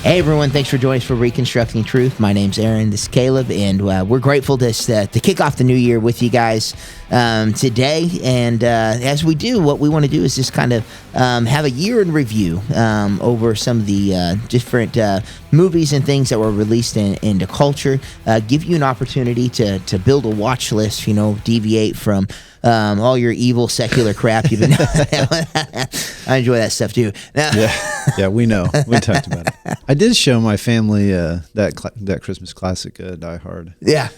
Hey everyone, thanks for joining us for Reconstructing Truth. My name's Aaron, this is Caleb, and we're grateful to kick off the new year with you guys today. And as we do, what we want to do is just kind of have a year in review over some of the different movies and things that were released into culture, give you an opportunity to build a watch list, deviate from all your evil secular crap you've been I enjoy that stuff too. Yeah, we know. We talked about it. I did show my family that Christmas classic, Die Hard. Yeah.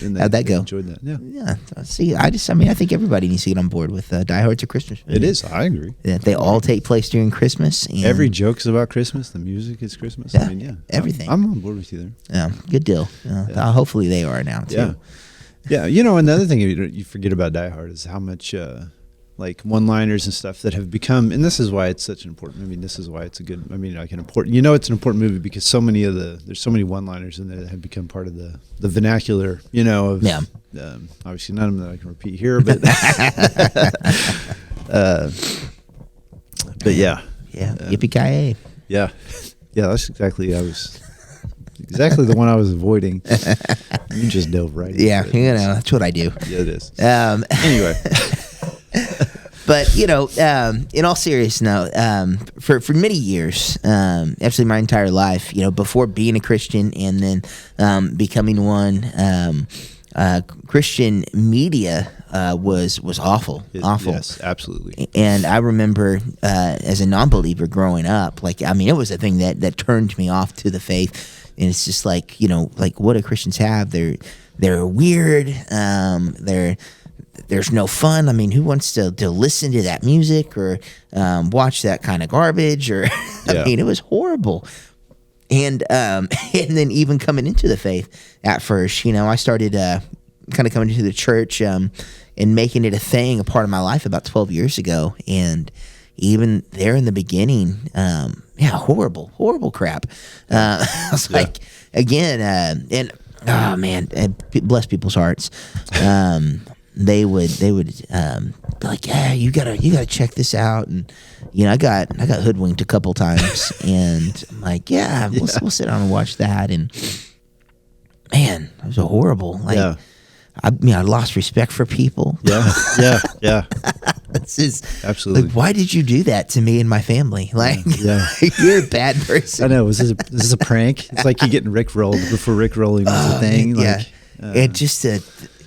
And How'd that go? Enjoyed that. Yeah. See, I think everybody needs to get on board with Die Hard's a Christmas movie. It is. I agree. Yeah, they all take place during Christmas. And every joke's about Christmas. The music is Christmas. Yeah, everything. I'm on board with you there. Yeah, good deal. Hopefully they are now too. Yeah. Another thing you forget about Die Hard is how much like one-liners and stuff that have become, and this is why it's such an important. This is why it's a good. It's an important movie because there's so many one-liners in there that have become part of the vernacular. Obviously none of them that I can repeat here, but but yeah. Yippee-ki-yay. Yeah, that's exactly the one I was avoiding. You just dove right into it. That's what I do. Yeah, it is. Anyway. But, in all seriousness, for many years, actually my entire life, before being a Christian and then becoming one, Christian media was awful. Yes, absolutely. And I remember as a non-believer growing up, it was a thing that turned me off to the faith. And it's just like what do Christians have? They're weird. There's no fun. Who wants to listen to that music or watch that kind of garbage? Or it was horrible. And and then even coming into the faith at first, I started kind of coming into the church and making it a thing, a part of my life about 12 years ago. And even there in the beginning, horrible crap. I was like, again, and oh man, and bless people's hearts. They would be like, yeah, you gotta check this out, and I got hoodwinked a couple times, and I'm like, yeah, we'll sit down and watch that, and man, it was horrible. I lost respect for people. Yeah. This is absolutely. Why did you do that to me and my family? You're a bad person. I know. Was this a prank? It's like you getting Rickrolled before Rickrolling was a thing. And just the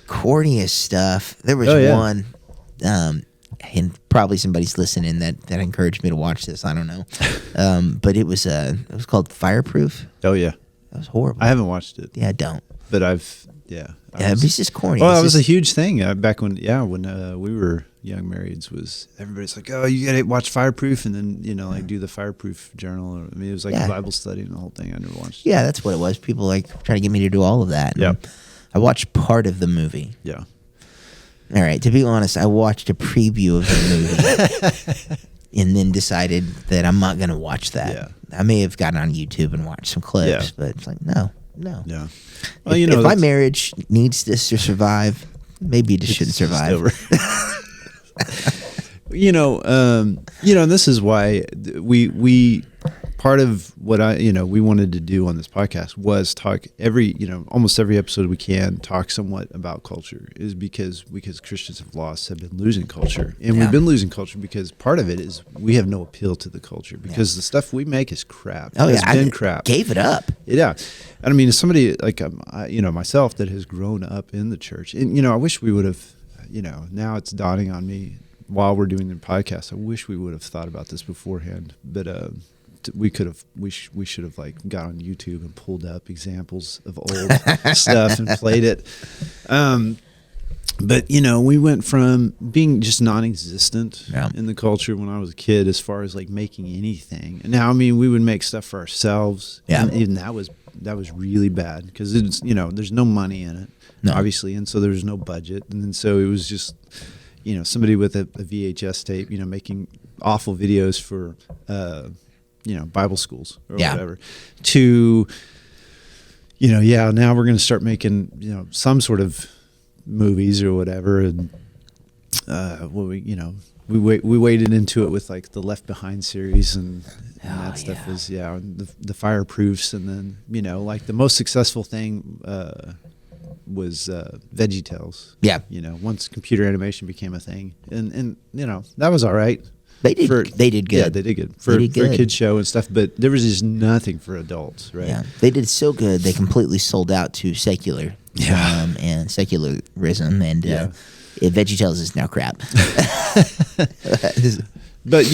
corniest stuff. There was one, and probably somebody's listening that encouraged me to watch this. I don't know, but it was called Fireproof. Oh yeah, that was horrible. I haven't watched it. Yeah, don't. But it's just corny. Well, that was a huge thing back when we were young marrieds. Was everybody's like, oh, you gotta watch Fireproof, and then do the Fireproof journal. It was like a Bible study and the whole thing. I never watched it. Yeah, that's what it was. People trying to get me to do all of that. Yeah. I watched part of the movie. Yeah. All right. To be honest, I watched a preview of the movie and then decided that I'm not going to watch that. Yeah. I may have gotten on YouTube and watched some clips, but it's like, no. Yeah. Well, if my marriage needs this to survive, maybe it just shouldn't survive. And this is why we part of what we wanted to do on this podcast was talk almost every episode we can talk somewhat about culture, is because Christians have been losing culture, and we've been losing culture because part of it is we have no appeal to the culture because the stuff we make is crap. It's been crap. Gave it up. Yeah. And as somebody like myself that has grown up in the church, and I wish we would have, now it's dawning on me while we're doing the podcast, I wish we would have thought about this beforehand, but we should have got on YouTube and pulled up examples of old stuff and played it. But we went from being just non-existent in the culture when I was a kid, as far as making anything. And now, we would make stuff for ourselves. Yeah. And even that was really bad because it's, there's no money in it, obviously. And so there was no budget. And then so it was just, somebody with a VHS tape, making awful videos for, Bible schools or whatever, to, now we're going to start making, some sort of movies or whatever. And, we waded into it with like the Left Behind series and that stuff yeah. was the fireproofs, and then like the most successful thing was VeggieTales. Yeah. Once computer animation became a thing, and that was all right. They did good. Yeah, they did good for a kids show and stuff, but there was just nothing for adults, right? Yeah, they did so good. They completely sold out to secular, and secularism, and VeggieTales is now crap. But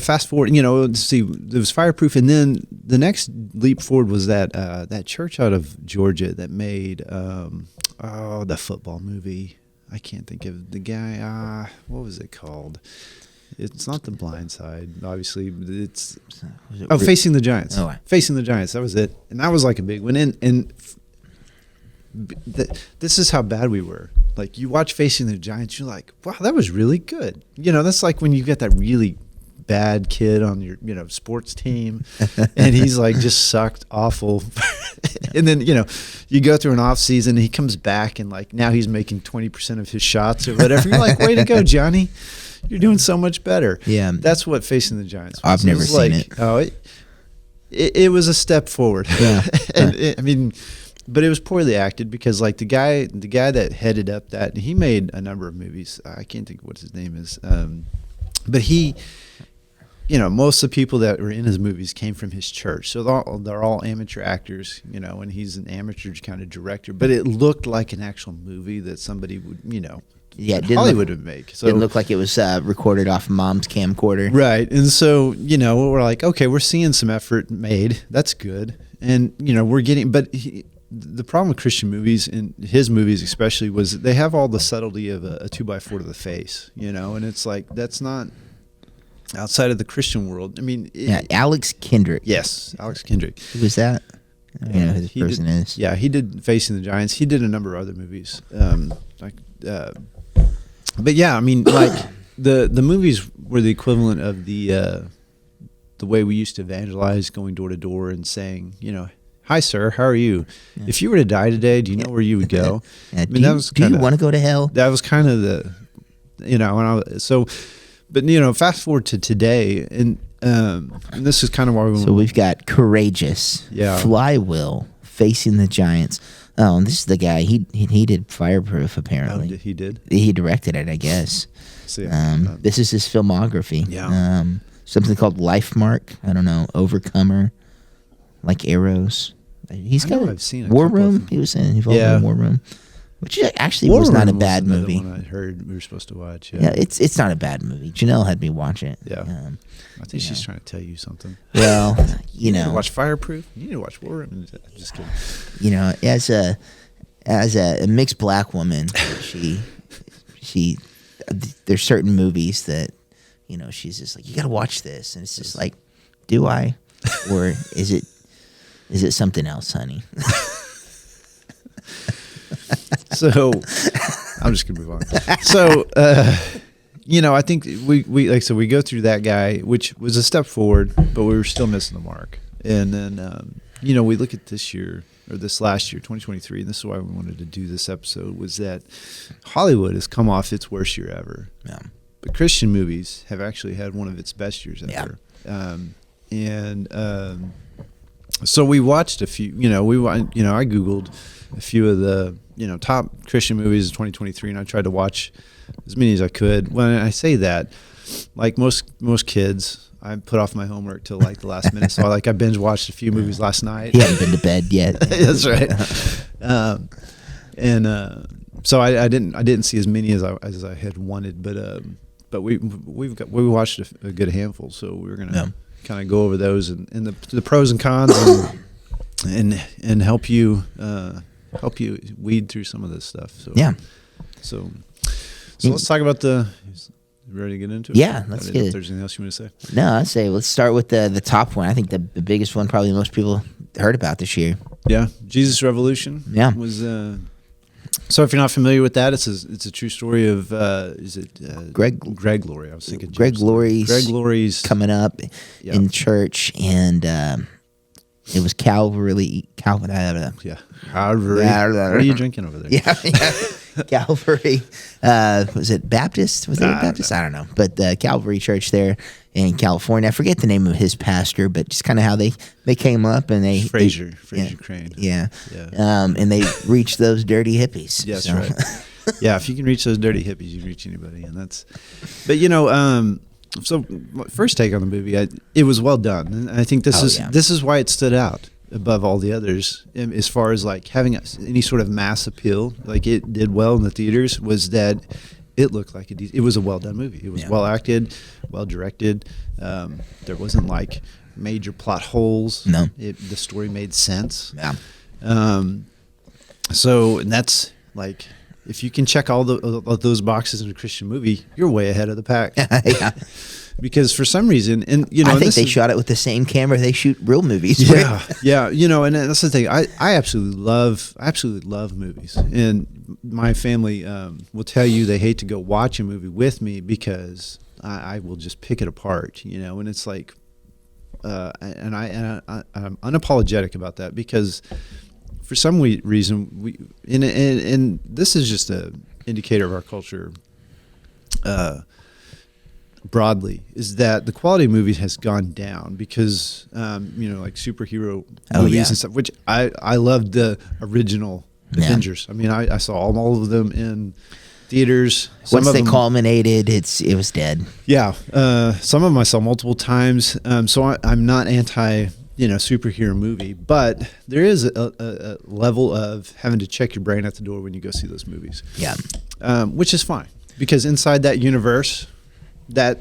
fast forward, let's see, there was Fireproof, and then the next leap forward was that church out of Georgia that made the football movie. I can't think of the guy. What was it called? It's not The Blind Side, obviously. It's Facing the Giants. Oh, Facing the Giants. That was it, and that was like a big one. And this is how bad we were. Like, you watch Facing the Giants, you're like, wow, that was really good. That's like when you get that really bad kid on your sports team, and he's like just sucked awful. And then you go through an off season, and he comes back, and like now he's making 20% of his shots or whatever. You're like, way to go, Johnny. You're doing so much better. Yeah, that's what Facing the Giants was. I've never seen it. Oh, it was a step forward. Yeah, but it was poorly acted because like the guy that headed up that, he made a number of movies. I can't think of what his name is, but he, most of the people that were in his movies came from his church, so they're all amateur actors, and he's an amateur kind of director. But it looked like an actual movie that somebody would, Hollywood would make. So it looked like it was recorded off mom's camcorder. Right. And so, we're like, okay, we're seeing some effort made. That's good. And, we're getting, but the problem with Christian movies, and his movies especially, was they have all the subtlety of a 2x4 to the face, and it's like, that's not outside of the Christian world. I mean, Alex Kendrick. Yes. Alex Kendrick. Who was that? I don't know who this person is. Yeah. He did Facing the Giants. He did a number of other movies. But yeah, I mean, like the movies were the equivalent of the way we used to evangelize, going door to door and saying, hi, sir, how are you? Yeah. If you were to die today, do you know where you would go? Do you want to go to hell? That was kind of the, fast forward to today, and this is kind of why we. So we've got Courageous, Flywheel, Facing the Giants. Oh, and this is the guy. He did Fireproof, apparently. Oh, he did? He directed it, I guess. This is his filmography. Yeah. Something called Life Mark. I don't know. Overcomer. Like Arrows. I've seen War Room. He was involved in War Room, which actually was not a bad movie. One I heard we were supposed to watch. Yeah, it's not a bad movie. Janelle had me watch it. Yeah. I think she's trying to tell you something. Well, you need to watch Fireproof. You need to watch War Room. I'm just kidding. As a mixed black woman, she there's certain movies that she's just like, you got to watch this, and it's just like, do I, or is it something else, honey? So I'm just gonna move on. So I think we like, so we go through that guy, which was a step forward, but we were still missing the mark. And then we look at this year, or this last year, 2023, and this is why we wanted to do this episode, was that Hollywood has come off its worst year ever. Yeah. But Christian movies have actually had one of its best years ever. So we watched a few, I Googled a few of the, top Christian movies of 2023, and I tried to watch as many as I could. When I say that, like most kids, I put off my homework till like the last minute. So I binge watched a few movies last night. You haven't been to bed yet. That's right. So I didn't see as many as I had wanted, but we watched a good handful. So we were gonna kind of go over those and the pros and cons and help you weed through some of this stuff. So So let's talk about you ready to get into it? Yeah, let's get it. If there's anything else you want to say? No, I'd say let's start with the top one. I think the biggest one, probably most people heard about this year. Yeah, Jesus Revolution. Yeah, was. So if you're not familiar with that, it's a true story of Greg Laurie. I was thinking Greg Laurie's coming up in church, and it was Calvary. Yeah, Calvary. What are you drinking over there? Yeah. Calvary. Was it Baptist? Was it Baptist? I don't know. But the Calvary Church there in California. I forget the name of his pastor, but just kind of how they came up and Fraser yeah, Crane. Yeah. And they reached those dirty hippies. Yeah, that's right. Yeah, if you can reach those dirty hippies, you can reach anybody, and that's. But you know, so my first take on the movie, it was well done, and I think this is why it stood out above all the others as far as like having any sort of mass appeal. Like it did well in the theaters. Was that it looked like it was a well done movie. It was well acted, well directed. There wasn't like major plot holes. No, the story made sense. Yeah. So and that's like. If you can check all those boxes in a Christian movie, you're way ahead of the pack. Yeah. Because for some reason, and you know, I think they shot it with the same camera they shoot real movies. Yeah, yeah. You know, and that's the thing. I absolutely love movies, and my family will tell you they hate to go watch a movie with me because I will just pick it apart. You know, and it's like, and I'm unapologetic about that because. For some reason, and this is just an indicator of our culture broadly, is that the quality of movies has gone down because, you know, like superhero movies and stuff, which I loved the original Avengers. I mean, I saw all of them in theaters. Once they culminated, it was dead. Yeah. Some of them I saw multiple times. So I'm not anti superhero movie, but there is a level of having to check your brain at the door when you go see those movies. Yeah. Which is fine because inside that universe, that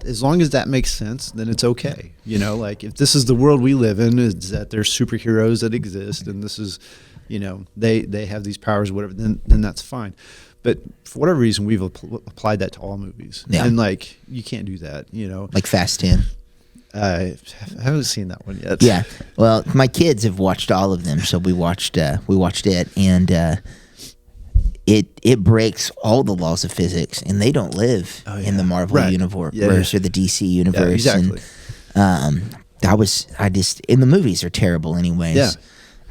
as long as that makes sense, then it's okay. You know, like if this is the world we live in, is that there's superheroes that exist and this is, you know, they have these powers, whatever, then that's fine. But for whatever reason, we've applied that to all movies. Yeah. And like, you can't do that, you know. Like Fast 10. I haven't seen that one yet. Yeah, well, my kids have watched all of them, so we watched it, and it breaks all the laws of physics, and they don't live in the Marvel universe or the DC universe. Yeah, exactly. And and the movies are terrible, anyways. Yeah.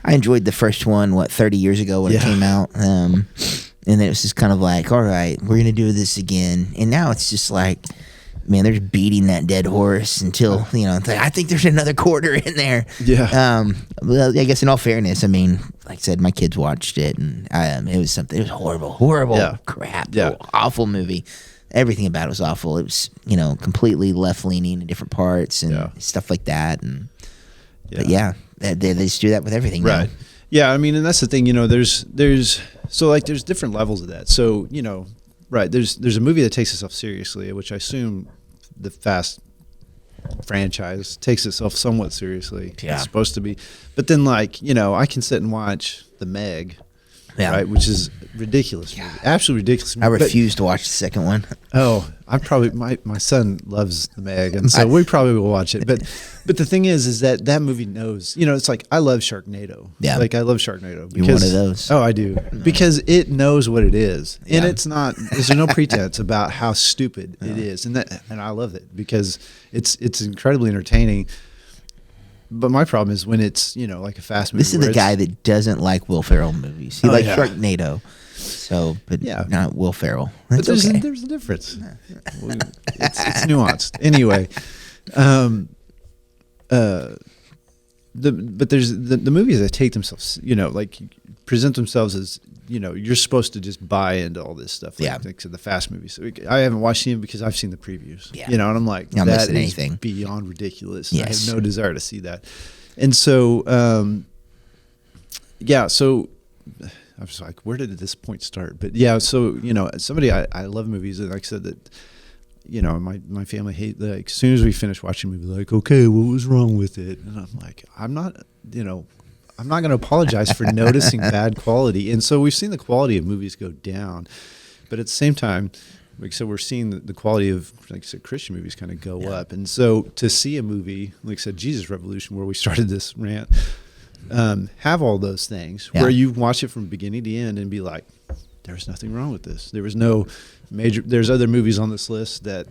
I enjoyed the first one 30 years ago when it came out, and then it was just kind of like, all right, we're gonna do this again, and now it's just like. Man, they're just beating that dead horse until, you know, I think there's another quarter in there. Yeah. Well, I guess in all fairness, I mean, like I said, my kids watched it and it was horrible crap. Yeah. Awful movie. Everything about it was awful. It was, you know, completely left leaning in different parts and stuff like that. And, but they just do that with everything. Right. Now. Yeah. I mean, and that's the thing, you know, there's different levels of that. So, you know, right. There's a movie that takes itself seriously, which I assume the Fast franchise takes itself somewhat seriously. Yeah. It's supposed to be. But then, like, you know, I can sit and watch The Meg, right, which is ridiculous. Movie. Absolutely ridiculous. I refuse to watch the second one. Oh, I probably my son loves The Meg, and so we probably will watch it. But the thing is that movie knows. You know, it's like I love Sharknado. Yeah, like I love Sharknado. Because, you're one of those. Oh, I do because it knows what it is, and it's not. There's no pretense about how stupid it is, and I love it because it's incredibly entertaining. But my problem is when it's, you know, like a fast movie. This is the guy that doesn't like Will Ferrell movies. He likes Sharknado. So, but not Will Ferrell. But there's a difference. It's nuanced. Anyway, but there's the movies that take themselves, you know, like present themselves as, you know, you're supposed to just buy into all this stuff. Like the fast movies. So I haven't watched them because I've seen the previews. Yeah. You know, and I'm like, that is beyond ridiculous. Yes. I have no desire to see that. And so, so I was like, where did this point start? But yeah, so, you know, I love movies, and like I said that, you know, my family hate, like, as soon as we finish watching a movie, like, okay, what was wrong with it? And I'm like, I'm not going to apologize for noticing bad quality. And so we've seen the quality of movies go down, but at the same time, like I said, we're seeing the quality of, like I said, Christian movies kind of go up. And so to see a movie, like I said, Jesus Revolution, where we started this rant, have all those things where you watch it from beginning to end and be like, there's nothing wrong with this. There was no there's other movies on this list that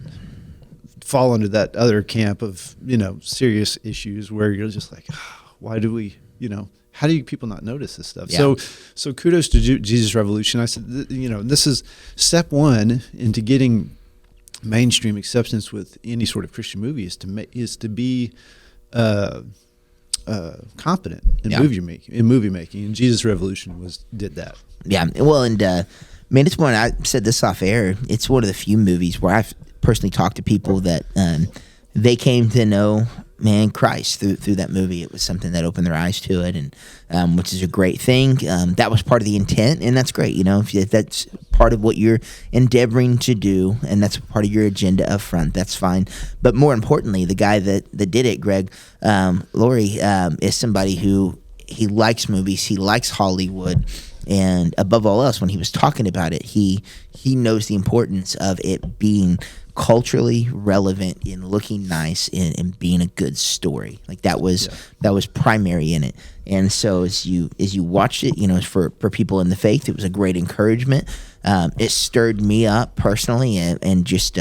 fall under that other camp of, you know, serious issues where you're just like, why do we, you know, how do people not notice this stuff? Yeah. So kudos to Jesus Revolution. I said, this is step one into getting mainstream acceptance with any sort of Christian movie is to be competent in movie making, and Jesus Revolution did that. Yeah, well, and man, it's one. I said this off air. It's one of the few movies where I've personally talked to people that they came to know Christ through that movie. It was something that opened their eyes to it, and which is a great thing. That was part of the intent, and that's great. If that's part of what you're endeavoring to do, and that's part of your agenda up front, that's fine. But more importantly, the guy that did it, Greg Laurie, is somebody who he likes movies, he likes Hollywood. And above all else, when he was talking about it, he knows the importance of it being culturally relevant, in looking nice, and being a good story. Like that was primary in it. And so as you watched it, for people in the faith, it was a great encouragement. It stirred me up personally, and just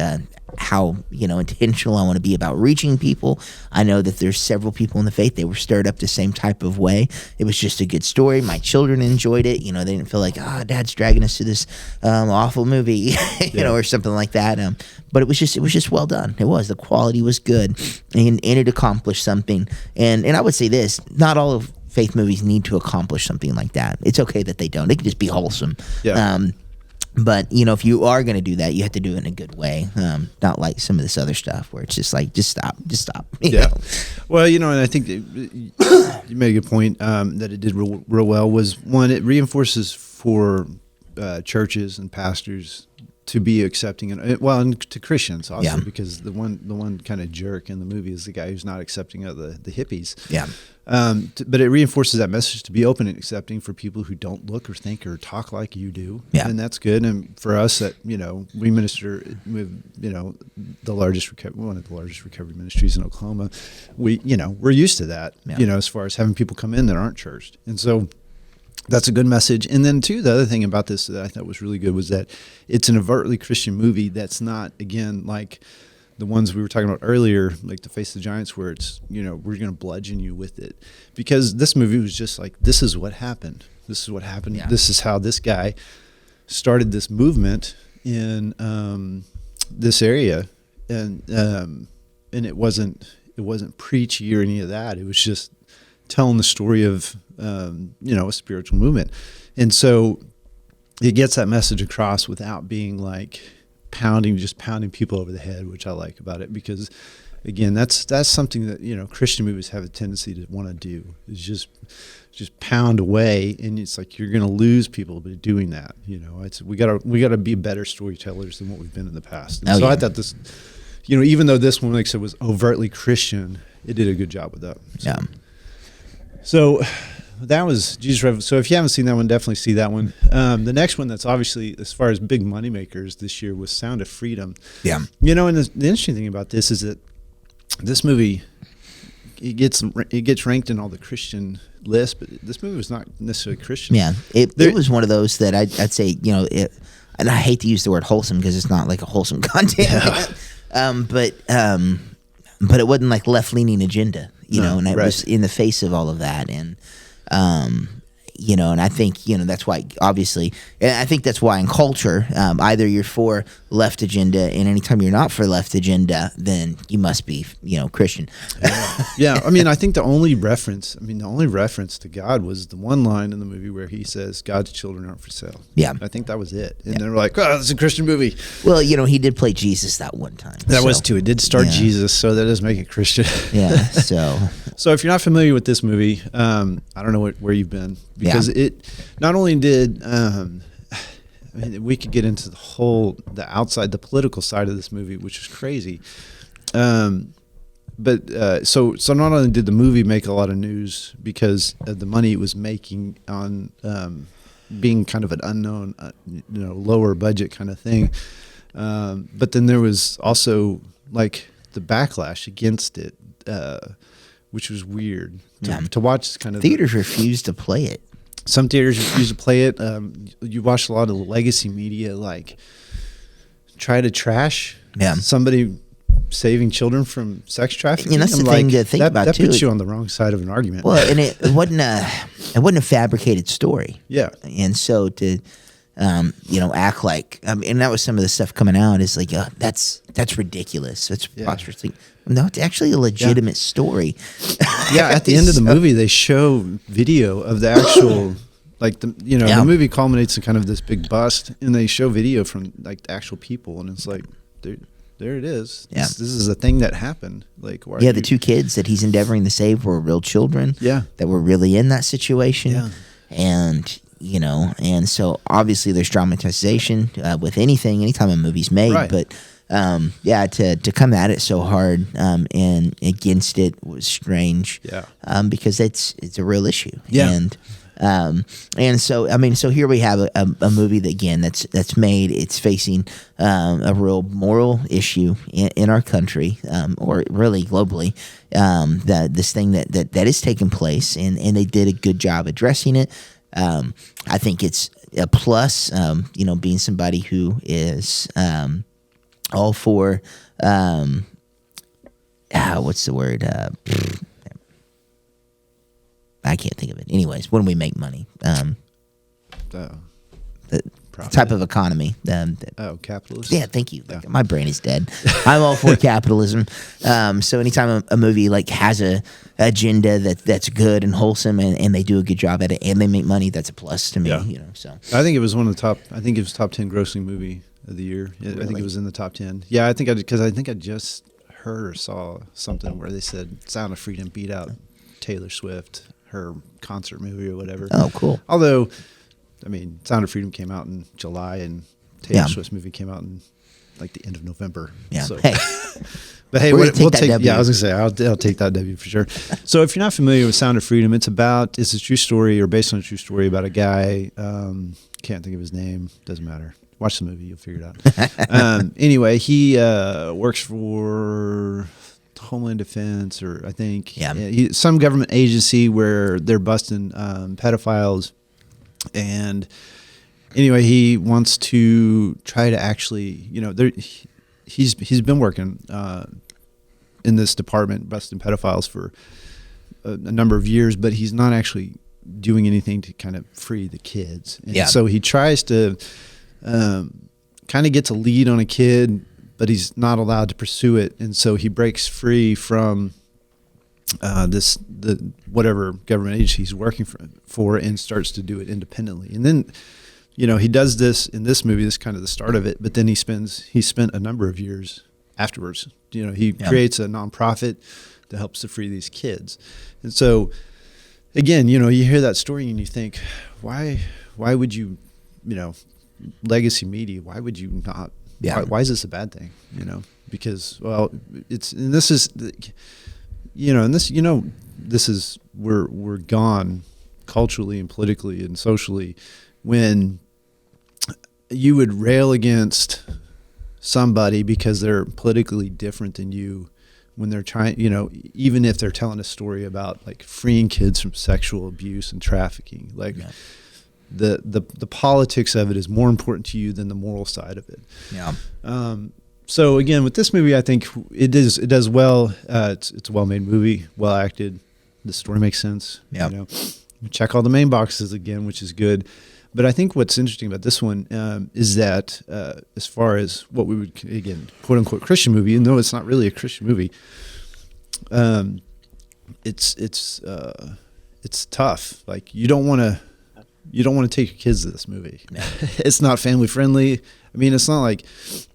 how intentional I want to be about reaching people. I know that there's several people in the faith, they were stirred up the same type of way. It was just a good story. My children enjoyed it. They didn't feel like, Dad's dragging us to this awful movie, or something like that. But it was just well done. The quality was good, and it accomplished something. And I would say this: not all of faith movies need to accomplish something like that. It's okay that they don't. They can just be wholesome. Yeah. But if you are going to do that, you have to do it in a good way, not like some of this other stuff where it's just like, just stop. You know? Well, and I think that you made a good point that it did real well. Was one, it reinforces for churches and pastors to be accepting, and to Christians also, because the one kind of jerk in the movie is the guy who's not accepting of the hippies. Yeah. But it reinforces that message to be open and accepting for people who don't look or think or talk like you do. Yeah. And that's good. And for us that, we minister with, one of the largest recovery ministries in Oklahoma, we're used to that, as far as having people come in that aren't churched. And so that's a good message. And then, too, the other thing about this that I thought was really good was that it's an overtly Christian movie that's not, again, like the ones we were talking about earlier, like The Face of the Giants, where it's, we're going to bludgeon you with it. Because this movie was just like, this is what happened. This is what happened. Yeah. This is how this guy started this movement in this area. And it wasn't preachy or any of that. It was just telling the story of a spiritual movement. And so it gets that message across without being like pounding people over the head, which I like about it, because again, that's something that Christian movies have a tendency to want to do, is just pound away, and it's like you're going to lose people by doing that. We gotta be better storytellers than what we've been in the past. And I thought this, even though this one, like I said, was overtly Christian, it did a good job with that. So that was Jesus Revolution. So if you haven't seen that one, definitely see that one. The next one that's obviously, as far as big money makers this year, was Sound of Freedom. Yeah. And the interesting thing about this is that this movie, it gets ranked in all the Christian lists, but this movie was not necessarily Christian. Yeah. It was one of those that I'd say, and I hate to use the word wholesome because it's not like a wholesome content. Yeah. But it wasn't like left-leaning agenda, and it was in the face of all of that. And, and I think, that's why, obviously, and I think that's why in culture, either you're for left agenda, and anytime you're not for left agenda, then you must be, Christian. Yeah. I mean, I think the only reference to God was the one line in the movie where he says, God's children aren't for sale. Yeah. I think that was it. And they're like, oh, it's a Christian movie. Well, he did play Jesus that one time. That was too. It did star Jesus, so that does make it Christian. Yeah. So if you're not familiar with this movie, I don't know where you've been, because it not only did, we could get into the political side of this movie, which is crazy. But so not only did the movie make a lot of news because of the money it was making on being kind of an unknown, lower budget kind of thing, but then there was also like the backlash against it, which was weird to watch. Kind of theaters refused to play it. Some theaters refused to play it. You watched a lot of legacy media like try to trash somebody saving children from sex trafficking. And that's the thing to think about, that too. puts you on the wrong side of an argument. Well, and it wasn't a fabricated story. Yeah. And so to act like, and that was some of the stuff coming out is like, that's ridiculous. That's preposterous. Like, no, it's actually a legitimate story. Yeah, at the end of the movie, they show video of the actual, like the movie culminates in kind of this big bust, and they show video from like the actual people, and it's like, there it is. Yeah. This is a thing that happened. Like, why? Yeah, the two kids that he's endeavoring to save were real children. Yeah. That were really in that situation. Yeah. And and so obviously there's dramatization with anytime a movie's made, Right. but. To come at it so hard and against it was strange. Yeah. Because it's a real issue. Yeah. And so here we have a movie that again that's made. It's facing a real moral issue in our country, or really globally. This thing that is taking place, and they did a good job addressing it. I think it's a plus. Being somebody who is all for what's the word? I can't think of it. Anyways, when we make money, the type of economy. Capitalist. Yeah, thank you. My brain is dead. I'm all for capitalism. So anytime a movie like has a agenda that's good and wholesome, and they do a good job at it, and they make money, that's a plus to me. Yeah. So I think it was one of the top. I think it was top 10 grossing movie of the year. I think it was in the top 10. Yeah, I think because I just heard or saw something where they said Sound of Freedom beat out Taylor Swift, her concert movie or whatever. Oh, cool. Although, I mean, Sound of Freedom came out in July, and Taylor Swift's movie came out in like the end of November. Yeah. So. Hey. But hey, we'll take. Yeah, I was gonna say I'll take that W for sure. So if you're not familiar with Sound of Freedom, it's a true story or based on a true story about a guy. Can't think of his name. Doesn't matter. Watch the movie, you'll figure it out. Anyway, he works for Homeland Defense, or I think some government agency where they're busting pedophiles. And anyway, he wants to try to actually, he's been working in this department busting pedophiles for a number of years, but he's not actually doing anything to kind of free the kids. And so he tries to kind of gets a lead on a kid, but he's not allowed to pursue it, and so he breaks free from whatever government agency he's working for and starts to do it independently. And then, he does this in this movie. This is kind of the start of it, but then he spent a number of years afterwards. He creates a nonprofit that helps to free these kids. And so, again, you hear that story and you think, why would you, legacy media, why would you not? Why is this a bad thing? Because we're gone culturally and politically and socially when you would rail against somebody because they're politically different than you, when they're trying, even if they're telling a story about like freeing kids from sexual abuse and trafficking, like the politics of it is more important to you than the moral side of it. Yeah. So again, with this movie, I think it does well. It's a well-made movie, well acted. The story makes sense. Yeah. Check all the main boxes again, which is good. But I think what's interesting about this one is that as far as what we would, again, quote unquote Christian movie, even though it's not really a Christian movie, it's tough. Like you don't want to take your kids to this movie. No. It's not family friendly. I mean, it's not like,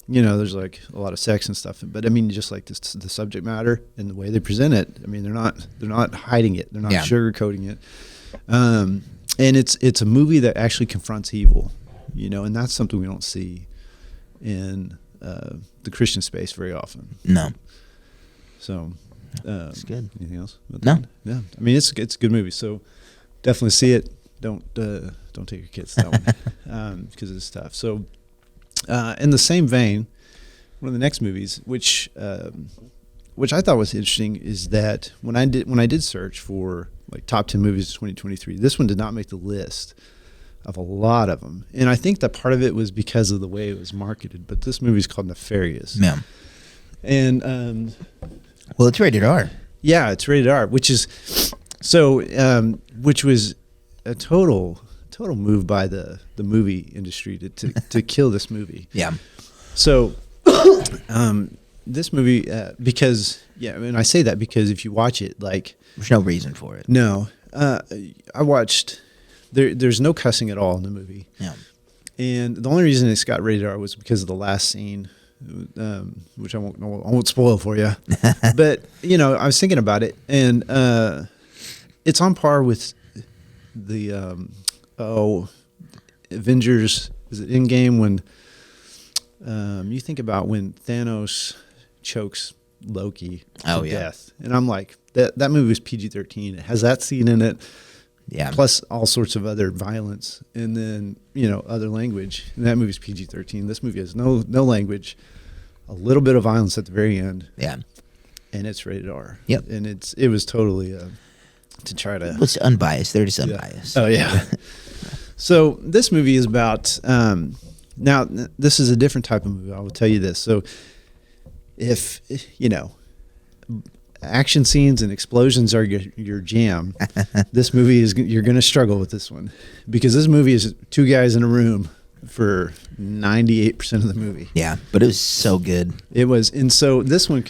there's like a lot of sex and stuff, but I mean, just like the subject matter and the way they present it. I mean, they're not hiding it. They're not sugarcoating it. And it's a movie that actually confronts evil, and that's something we don't see in the Christian space very often. No. So, it's good. Anything else? No. Yeah. I mean, it's a good movie. So definitely see it. Don't take your kids to that one because it's tough. So, in the same vein, one of the next movies, which I thought was interesting, is that when I did search for like top 10 movies of 2023, this one did not make the list of a lot of them, and I think that part of it was because of the way it was marketed. But this movie is called Nefarious. Yeah. And well, it's rated R. yeah, it's rated R, which is so which was a total move by the movie industry to kill this movie. Yeah. So this movie because and I say that because if you watch it, like, There's no reason for it. no, I watched. There's no cussing at all in the movie. Yeah. And the only reason it's got rated R was because of the last scene, which I won't spoil for you. But I was thinking about it, and it's on par with the Avengers. Is it Endgame when you think about when Thanos chokes Loki to death, and I'm like that movie was PG-13. It has that scene in it. Yeah. Plus all sorts of other violence, and then other language. And that movie's PG-13. This movie has no language, a little bit of violence at the very end. Yeah. And it's rated R. Yep. And it was totally to try to. It's unbiased. They're just unbiased. Oh yeah. So this movie is about. Now this is a different type of movie. I will tell you this. So if action scenes and explosions are your jam, this movie you're going to struggle with this one, because this movie is two guys in a room for 98% of the movie. Yeah, but it was so good. It was. And so this one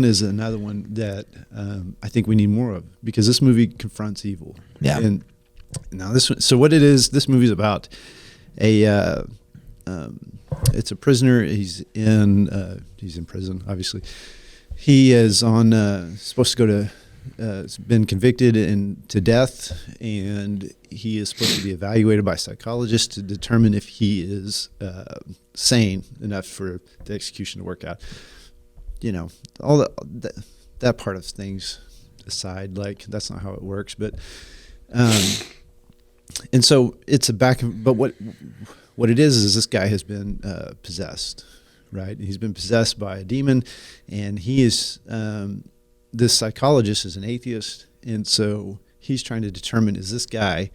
is another one that I think we need more of, because this movie confronts evil. Yeah. And now so what it is, this movie is about it's a prisoner. He's in prison, obviously. He is supposed to go to, has been convicted to death, and he is supposed to be evaluated by a psychologist to determine if he is sane enough for the execution to work out. All that part of things aside, like, that's not how it works. But, and so it's but what it is this guy has been possessed. Right, he's been possessed by a demon, and he is this psychologist is an atheist, and so he's trying to determine, is this guy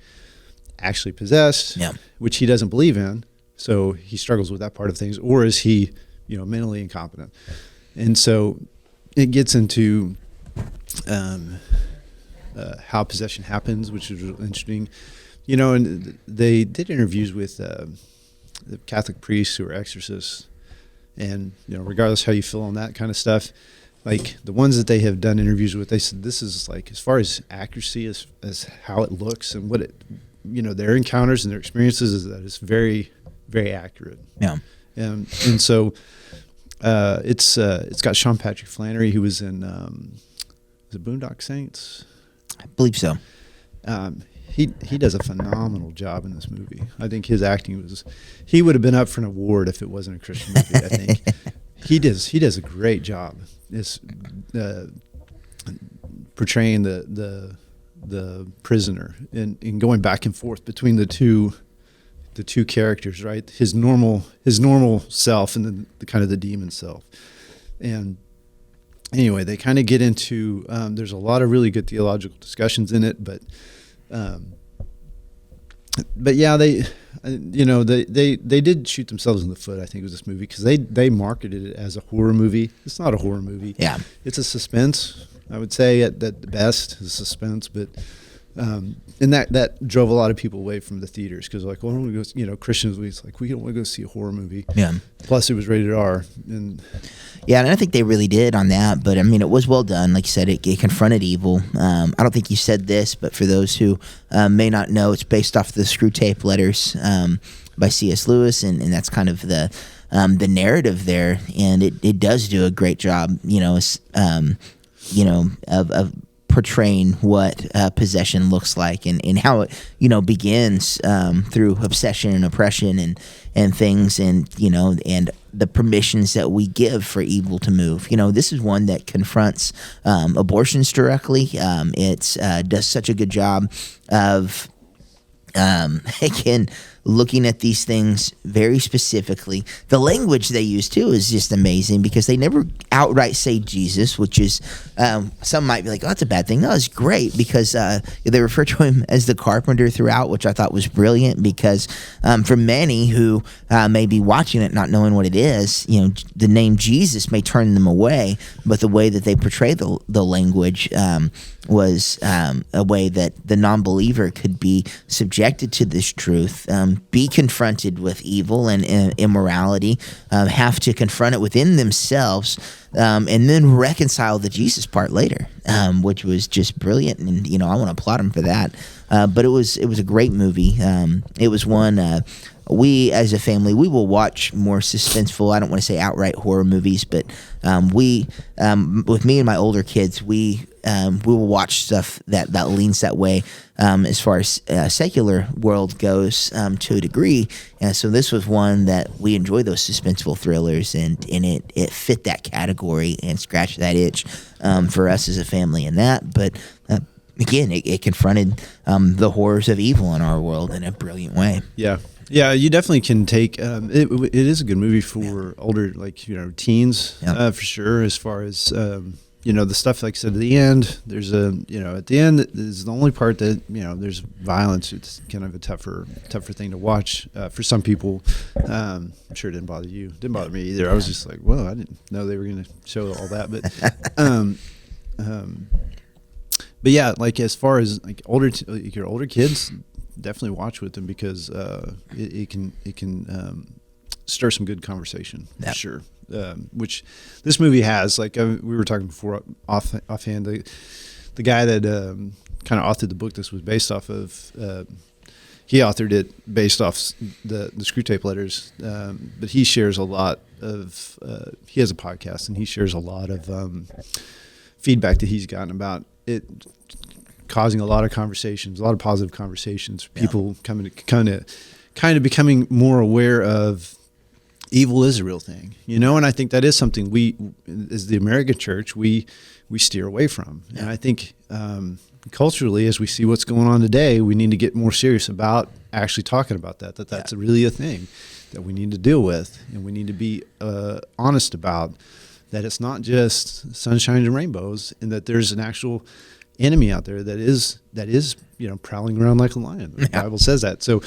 actually possessed, which he doesn't believe in, so he struggles with that part of things, or is he mentally incompetent? And so it gets into how possession happens, which is really interesting. And they did interviews with the Catholic priests who are exorcists. And, regardless how you feel on that kind of stuff, like the ones that they have done interviews with, they said this is, like, as far as accuracy as how it looks and what it, their encounters and their experiences, is that it's very, very accurate. Yeah. And so it's got Sean Patrick Flanery, who was in the Boondock Saints. I believe so. He does a phenomenal job in this movie. I think his acting he would have been up for an award if it wasn't a Christian movie. I think he does a great job. It's portraying the prisoner and going back and forth between the two characters, right? His normal self and then the kind of the demon self. And anyway, they kind of get into there's a lot of really good theological discussions in it, but yeah, they did shoot themselves in the foot, I think, with this movie, because they marketed it as a horror movie. It's not a horror movie. Yeah, it's a suspense. I would say at the best is suspense, but and that drove a lot of people away from the theaters, because like, well, I don't want to go. Christians, it's like, we don't want to go see a horror movie. Yeah. Plus, it was rated R, and yeah, and I think they really did on that. But I mean, it was well done. Like you said, it confronted evil. I don't think you said this, but for those who may not know, it's based off the Screw Tape Letters by C.S. Lewis, and that's kind of the narrative there, and it does do a great job. Of portraying what possession looks like, and how it begins through obsession and oppression and things, and and the permissions that we give for evil to move. This is one that confronts abortions directly. It does such a good job of again, looking at these things very specifically. The language they use too is just amazing because they never outright say Jesus, which is some might be like, oh, that's a bad thing. No, it's great because they refer to him as the carpenter throughout, which I thought was brilliant because for many who may be watching it not knowing what it is, the name Jesus may turn them away, but the way that they portray the language was a way that the non-believer could be subjected to this truth, be confronted with evil and immorality, have to confront it within themselves, and then reconcile the Jesus part later, which was just brilliant. And I want to applaud him for that. But it was a great movie. It was one. We as a family, we will watch more suspenseful, I don't want to say outright horror movies, but we, with me and my older kids, we will watch stuff that leans that way as far as secular world goes to a degree. And so this was one that we enjoy, those suspenseful thrillers, and it fit that category and scratched that itch for us as a family in that. But again, it confronted the horrors of evil in our world in a brilliant way. Yeah, you definitely can take. It is a good movie for older, teens, for sure. As far as the stuff like I said at the end, there's at the end is the only part that there's violence. It's kind of a tougher thing to watch for some people. I'm sure it didn't bother you. It didn't bother me either. I was just like, well, I didn't know they were going to show all that, but yeah, like as far as like your older kids, definitely watch with them because it can stir some good conversation for sure. Which this movie has. Like we were talking before offhand, the guy that kind of authored the book this was based off of. He authored it based off the Screw Tape Letters, but he shares a lot of. He has a podcast and he shares a lot of feedback that he's gotten about it, causing a lot of conversations, a lot of positive conversations. People coming to kind of becoming more aware of evil is a real thing, and I think that is something we, as the American church, we steer away from. And I think culturally, as we see what's going on today, we need to get more serious about actually talking about that's really a thing that we need to deal with, and we need to be honest about that. It's not just sunshine and rainbows, and that there's an actual enemy out there that is prowling around like a lion. The Bible says that. So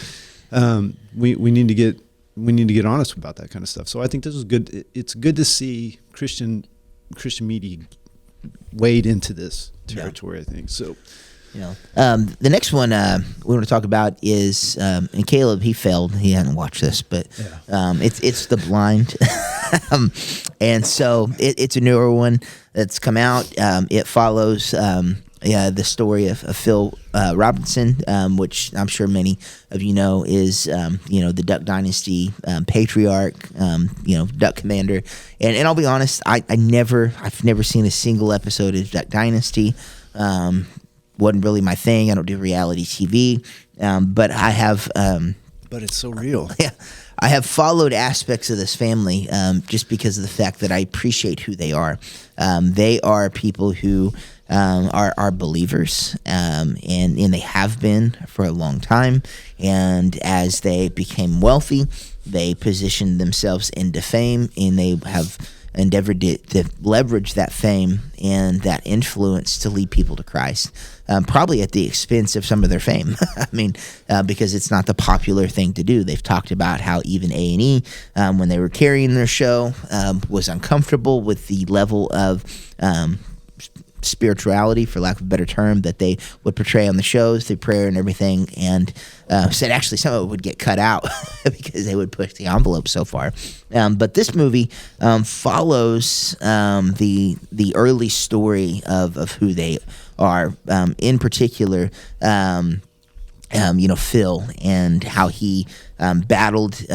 we need to get honest about that kind of stuff. So I think this is good. It's good to see Christian media wade into this territory. I think so. The next one we want to talk about is, and Caleb, he failed. He hadn't watched this, but it's The Blind. And so it's a newer one that's come out. It follows the story of Phil Robinson, which I'm sure many of you know is the Duck Dynasty patriarch, Duck Commander. And I'll be honest, I've never seen a single episode of Duck Dynasty. Wasn't really my thing. I don't do reality TV, but I have. But it's so real. Yeah, I have followed aspects of this family just because of the fact that I appreciate who they are. They are people who are believers, and they have been for a long time. And as they became wealthy, they positioned themselves into fame, and they have endeavored to leverage that fame and that influence to lead people to Christ, probably at the expense of some of their fame. I mean, because it's not the popular thing to do. They've talked about how even A&E, when they were carrying their show, was uncomfortable with the level of spirituality, for lack of a better term, that they would portray on the shows through prayer and everything, and said actually some of it would get cut out because they would push the envelope so far. But this movie follows the early story of who they are, in particular, Phil, and how he battled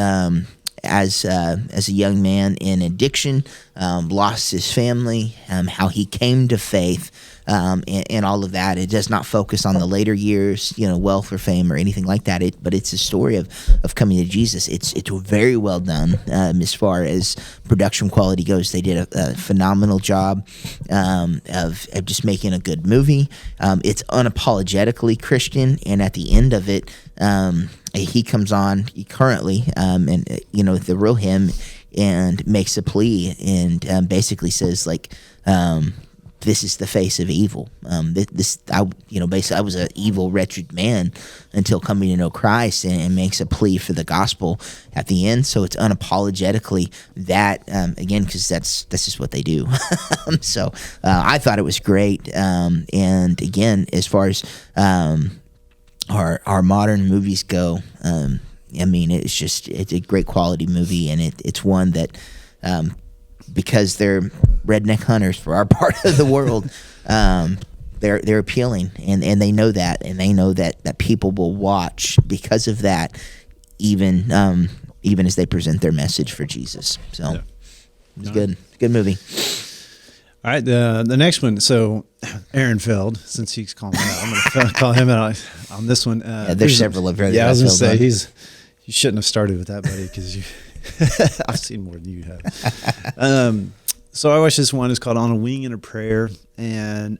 as a young man in addiction, lost his family, how he came to faith, and all of that. It does not focus on the later years, wealth or fame or anything like that. But it's a story of coming to Jesus. It's very well done as far as production quality goes. They did a phenomenal job of just making a good movie. It's unapologetically Christian, and at the end of it, he comes on currently, and the real him, and makes a plea, and basically says like, this is the face of evil. Basically, I was an evil, wretched man until coming to know Christ, and makes a plea for the gospel at the end. So it's unapologetically that, again, because that's just what they do. So I thought it was great. And again, as far as our modern movies go, it's a great quality movie, and it's one that, because they're redneck hunters for our part of the world, they're appealing, and they know that, and they know that people will watch because of that, even as they present their message for Jesus. So it's good movie. All right, the next one. So Aaron Feld, since he's calling me out, I'm going to call him out on this one. There's several of very. Yeah, I was going to say you shouldn't have started with that, buddy, because you. I've seen more than you have. So I watched this one. It's called On a Wing and a Prayer, and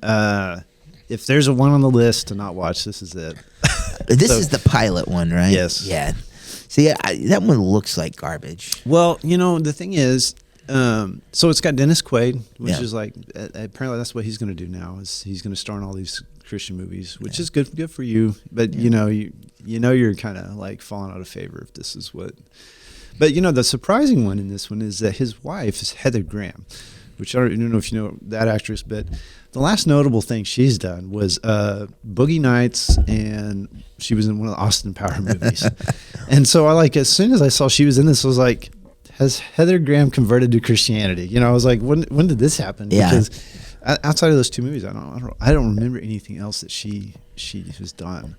if there's a one on the list to not watch, this is it. This is the pilot one, right? Yes. Yeah. See, that one looks like garbage. Well, the thing is, so it's got Dennis Quaid, which is like, apparently that's what he's going to do now. Is he's going to star in all these Christian movies, which is good for you. But you're kind of like falling out of favor if this is what. But the surprising one in this one is that his wife is Heather Graham, which I don't know if you know that actress, but the last notable thing she's done was Boogie Nights, and she was in one of the Austin Power movies. And so as soon as I saw she was in this, I was like, has Heather Graham converted to Christianity? I was like, when did this happen? Yeah. Because outside of those two movies, I don't remember anything else that she has done.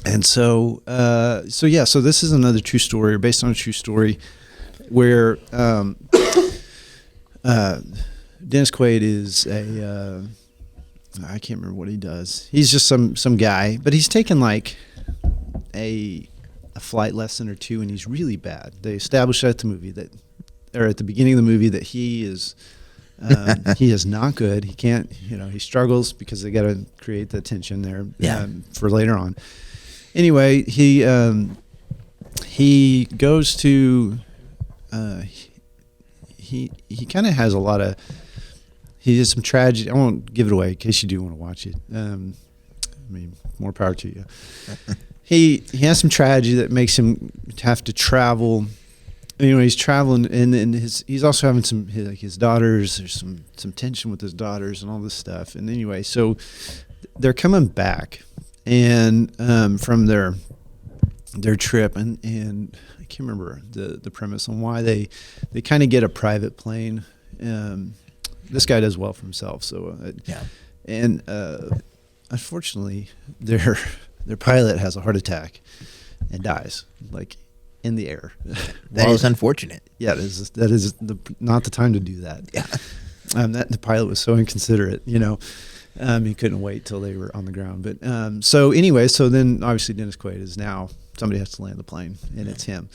And so this is another true story, or based on a true story, where Dennis Quaid is I can't remember what he does. He's just some guy, but he's taken like a flight lesson or two, and he's really bad. They established at the beginning of the movie that he is not good. He can't, he struggles because they got to create the tension there for later on. Anyway, he goes to he kind of has a lot of, he has some tragedy. I won't give it away in case you do want to watch it. More power to you. He has some tragedy that makes him have to travel. Anyway, he's traveling, and he's also having his daughters. There's some tension with his daughters and all this stuff. And anyway, so they're coming back, and from their trip, and I can't remember the premise on why they kind of get a private plane. This guy does well for himself, so and unfortunately, their pilot has a heart attack and dies, like in the air. That is unfortunate. Yeah, that is not the time to do that. Yeah, the pilot was so inconsiderate, he couldn't wait till they were on the ground. But so then obviously Dennis Quaid is now somebody has to land the plane, and it's him,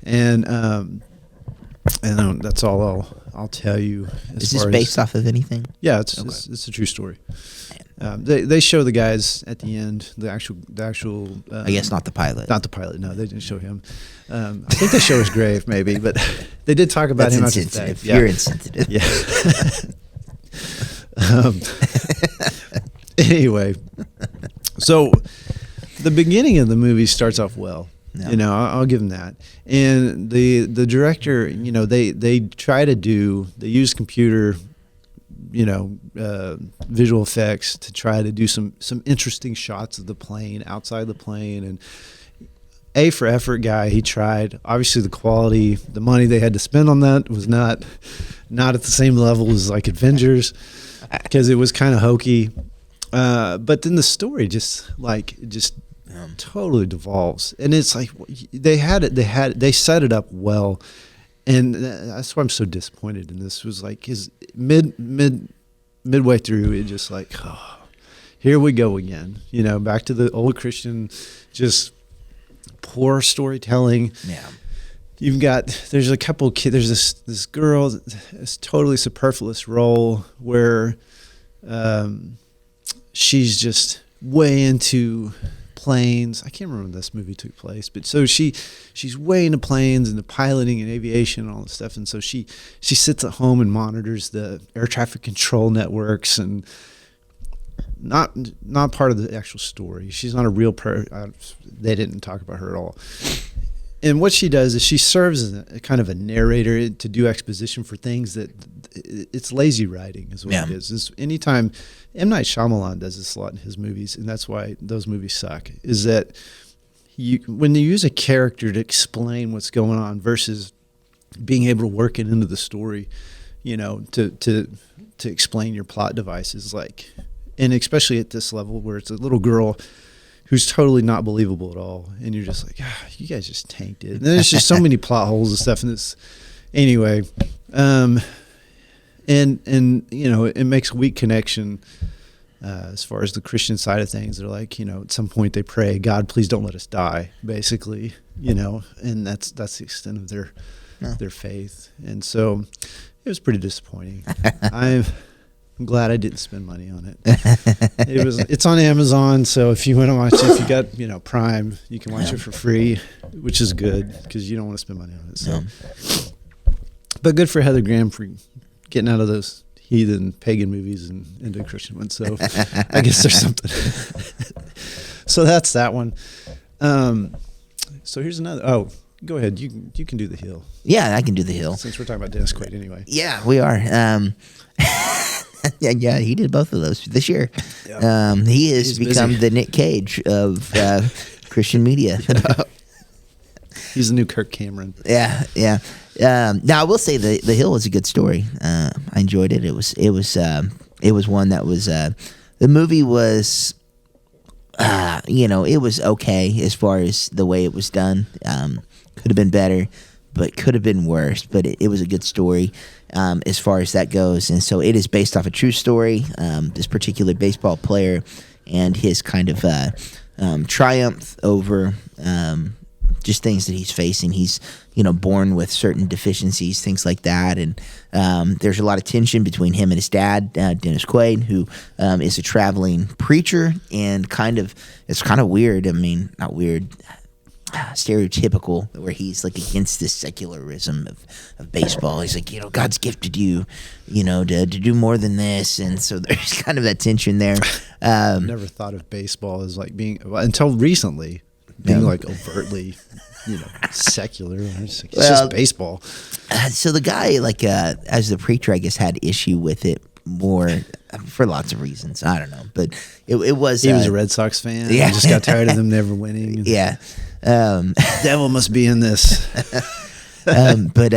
and that's all I'll tell you. Is this based off of anything? Yeah, it's a true story. They show the guys at the end, the actual. I guess not the pilot. Not the pilot. No, they didn't show him. I think they show his grave, maybe, but they did talk about him. That's insensitive. You're insensitive. Yeah. Anyway, so the beginning of the movie starts off well. Yeah. I'll give them that. And the director, they try to they use computer, visual effects to try to do some interesting shots of the plane, outside the plane. And A for effort guy, he tried. Obviously the quality, the money they had to spend on that was not at the same level as like Avengers, because it was kind of hokey. But then the story just totally devolves, and it's like they set it up well, and that's why I'm so disappointed in this. Was like his midway through, it just like, oh, here we go again, back to the old Christian, just poor storytelling. Yeah. There's a couple kids, there's this girl, this totally superfluous role where she's just way into planes. I can't remember when this movie took place, but so she's way into planes and the piloting and aviation and all this stuff. And so she sits at home and monitors the air traffic control networks, and not part of the actual story. She's not a real they didn't talk about her at all. And what she does is she serves as a kind of a narrator to do exposition for things that it's lazy writing is what it is. Is anytime M. Night Shyamalan does this a lot in his movies, and that's why those movies suck, is that when you use a character to explain what's going on versus being able to work it into the story, to explain your plot devices, like, and especially at this level where it's a little girl who's totally not believable at all, and you're just like, you guys just tanked it. And there's just so many plot holes and stuff in this. Anyway, and it makes a weak connection as far as the Christian side of things. They're like, at some point they pray, God, please don't let us die, basically, and that's the extent of their faith. And so it was pretty disappointing. I'm glad I didn't spend money on it. It's on Amazon, so if you want to watch it, if you got Prime, you can watch it for free, which is good because you don't want to spend money on it. So, but good for Heather Graham for getting out of those heathen pagan movies and into Christian ones. So I guess there's something. So that's that one. So here's another. Oh, go ahead. You can do The Hill. Yeah, I can do The Hill. Since we're talking about Dennis Quaid anyway. Yeah, we are. Yeah, he did both of those this year. Yeah. He has become the Nick Cage of Christian media. He's the new Kirk Cameron. Yeah. Now I will say the Hill is a good story. I enjoyed it. It was one that was the movie was it was okay as far as the way it was done. Could have been better, but could have been worse. But it was a good story as far as that goes. And so it is based off a true story. This particular baseball player and his kind of triumph over just things that he's facing. He's born with certain deficiencies, things like that. And there's a lot of tension between him and his dad, Dennis Quaid, who is a traveling preacher. And it's kind of weird. I mean, not weird. Stereotypical, where he's like against this secularism of baseball. He's like, God's gifted you, to do more than this, and so there's kind of that tension there. I've never thought of baseball as like being until recently being like overtly, secular. It's just baseball. So the guy, as the preacher, I guess had issue with it more for lots of reasons. I don't know, but it was. He was a Red Sox fan. Yeah, just got tired of them never winning. Yeah. Devil must be in this. But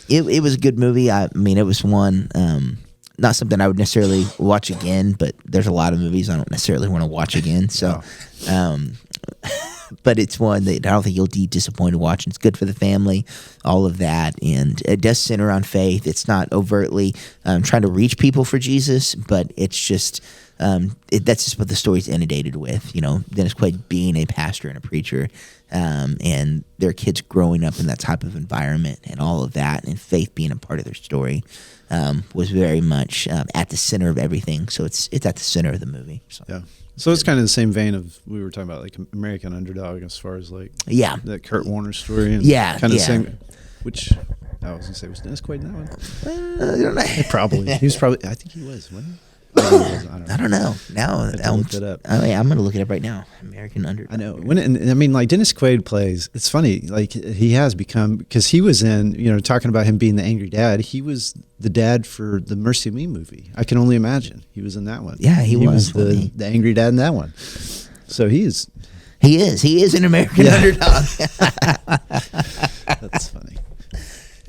it was a good movie. I mean, it was one, not something I would necessarily watch again, but there's a lot of movies I don't necessarily want to watch again. So, but it's one that I don't think you'll be disappointed watching. It's good for the family, all of that. And it does center on faith. It's not overtly trying to reach people for Jesus, but it's just, that's just what the story's inundated with. Dennis Quaid being a pastor and a preacher, and their kids growing up in that type of environment and all of that, and faith being a part of their story, was very much at the center of everything. So it's at the center of the movie. So. Yeah. So it's kind of the same vein of we were talking about, like American Underdog, as far as that Kurt Warner story, and kind of the same. Which I was gonna say, was Dennis Quaid in that one? I don't know. Probably. He was probably. I think he was. Wasn't he? I don't know. Now I'm look it up. I'm going to look it up right now. American Underdog. I know. Dennis Quaid plays. It's funny. Like, he has become, because he was in, talking about him being the angry dad. He was the dad for the Mercy Me movie. I can only imagine. He was in that one. Yeah, he was the angry dad in that one. So he is. He is an American Underdog. That's funny.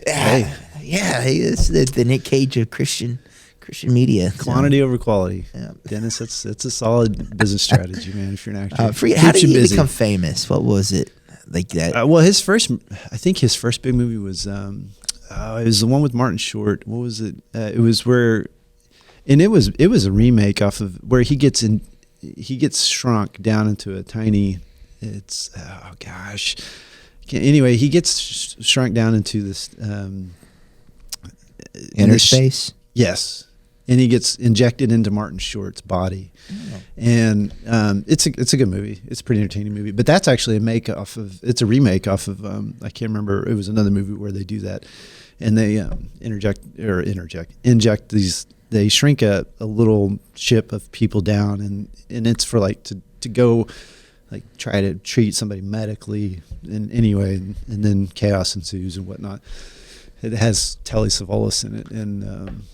Hey. Yeah, he is the Nick Cage of Christian media. Quantity over quality. Yeah. Dennis, it's a solid business strategy, man, if you're an actor. How did he become famous? What was it? Like that? Well, I think his first big movie was, it was the one with Martin Short. What was it? It was a remake off of where he gets shrunk down into a tiny, anyway, he gets shrunk down into this, inner space. Yes. and he gets injected into Martin Short's body. And it's a good movie. It's a pretty entertaining movie. But that's actually it's a remake off of I can't remember. It was another movie where they do that, and they inject these. They shrink a little ship of people down, and it's for like to go like try to treat somebody medically in any way, and then chaos ensues and whatnot. It has Telly Savalas in it, and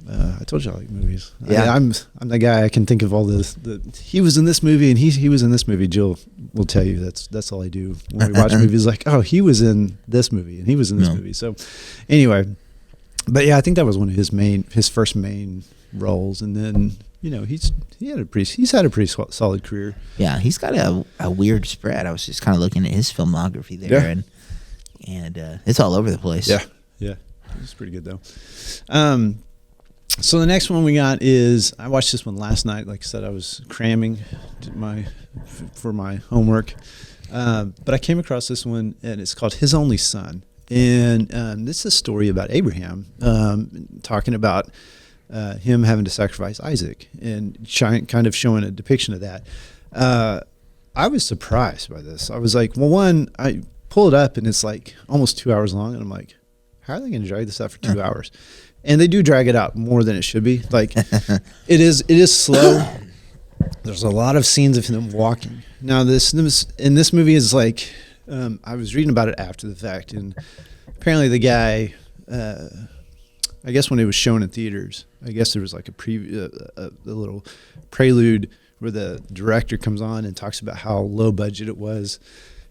I told you I like movies. Yeah, I'm the guy. I can think of all the he was in this movie and he was in this movie. Jill will tell you that's all I do when we watch movies. Like, oh, he was in this movie and he was in this movie. So anyway, but yeah, I think that was one of his first main roles, and then he's had a pretty solid career. Yeah, he's got a weird spread. I was just kind of looking at his filmography there, and it's all over the place. Yeah, it's pretty good though. So the next one we got is, I watched this one last night. Like I said, I was cramming for my homework, but I came across this one, and it's called His Only Son, and this is a story about Abraham, talking about him having to sacrifice Isaac, and kind of showing a depiction of that. I was surprised by this. I was like, well, one, I pull it up, and it's like almost 2 hours long, and I'm like, how are they going to drag this out for 2 hours? And they do drag it out more than it should be. Like, it is slow. There's a lot of scenes of him walking. Now, this movie is like, I was reading about it after the fact, and apparently the guy, I guess when it was shown in theaters, I guess there was like a little prelude where the director comes on and talks about how low budget it was,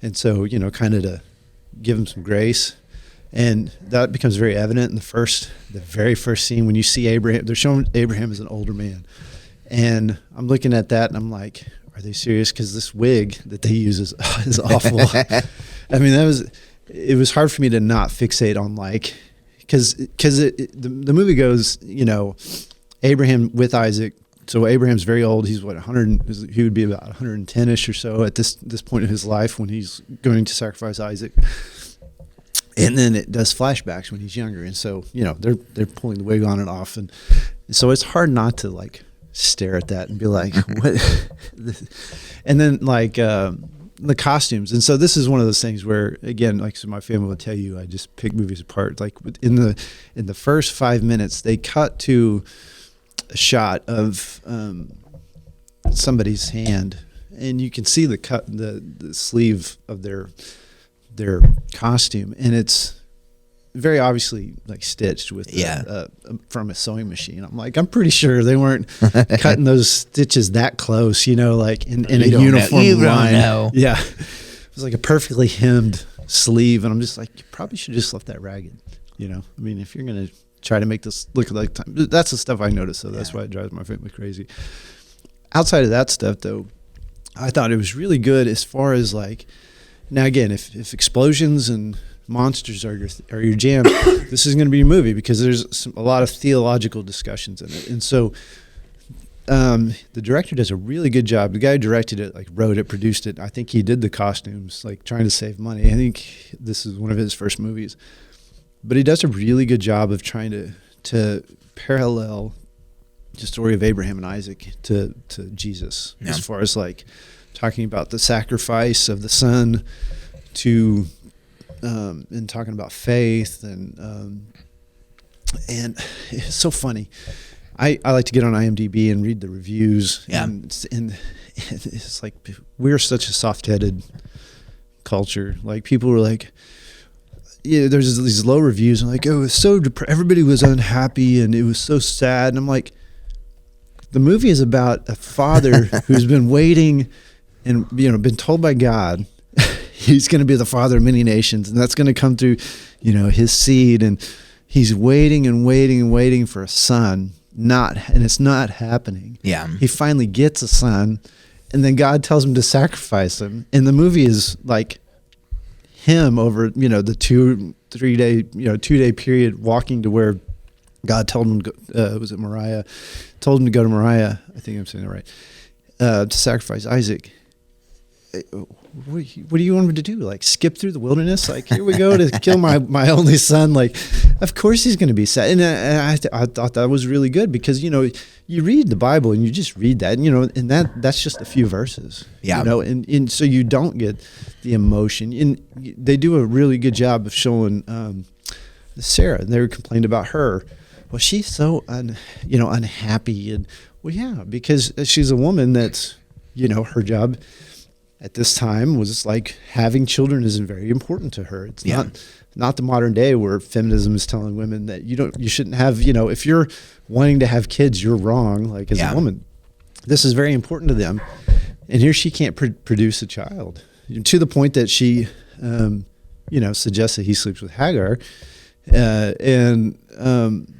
and so kind of to give him some grace. And that becomes very evident in the very first scene when you see Abraham. They're showing Abraham as an older man, and I'm looking at that and I'm like, are they serious? Because this wig that they use is awful. I mean, it was hard for me to not fixate on, like, because the movie goes, Abraham with Isaac. So Abraham's very old. He's 100. He would be about 110ish or so at this point in his life when he's going to sacrifice Isaac. And then it does flashbacks when he's younger, and so they're pulling the wig on and off, and so it's hard not to like stare at that and be like, what? And then like the costumes, and so this is one of those things where, again, like, so my family will tell you, I just pick movies apart. Like in the first 5 minutes, they cut to a shot of somebody's hand, and you can see the sleeve of their costume, and it's very obviously like stitched with from a sewing machine. I'm like, I'm pretty sure they weren't cutting those stitches that close, like in a uniform line. Know. Yeah, it was like a perfectly hemmed sleeve, and I'm just like, you probably should just left that ragged. I mean, if you're gonna try to make this look like time, that's the stuff I noticed. So that's why it drives my family crazy. Outside of that stuff, though, I thought it was really good as far as like. Now, again, if explosions and monsters are your jam, this is going to be your movie, because there's a lot of theological discussions in it. And so the director does a really good job. The guy who directed it, like, wrote it, produced it. I think he did the costumes, like, trying to save money. I think this is one of his first movies. But he does a really good job of trying to parallel the story of Abraham and Isaac to Jesus, as far as, like, talking about the sacrifice of the son to and talking about faith, and it's so funny. I like to get on IMDb and read the reviews, and it's like, we're such a soft-headed culture. Like, people were like, there's these low reviews, and like, oh, it was so everybody was unhappy and it was so sad, and I'm like, the movie is about a father who's been waiting and been told by God he's going to be the father of many nations, and that's going to come through his seed, and he's waiting and waiting and waiting for a son, and it's not happening. He finally gets a son, and then God tells him to sacrifice him, and the movie is like him over the 2-3 day 2-day period walking to where God told him was it Moriah, told him to go to Moriah, I think I'm saying it right, to sacrifice Isaac. what do you want me to do? Like skip through the wilderness? Like here we go to kill my only son. Like, of course he's going to be sad. And I thought that was really good because, you know, you read the Bible and you just read that, and, you know, and that's just a few verses, yeah. You know, and so you don't get the emotion. And they do a really good job of showing Sarah, and they complained about her. Well, she's so unhappy, and well, yeah, because she's a woman that's, you know, her job at this time was like having children isn't very important to her. It's not the modern day where feminism is telling women that you shouldn't have, you know, if you're wanting to have kids, you're wrong. Like as a woman, this is very important to them. And here she can't produce a child, to the point that she, you know, suggests that he sleeps with Hagar.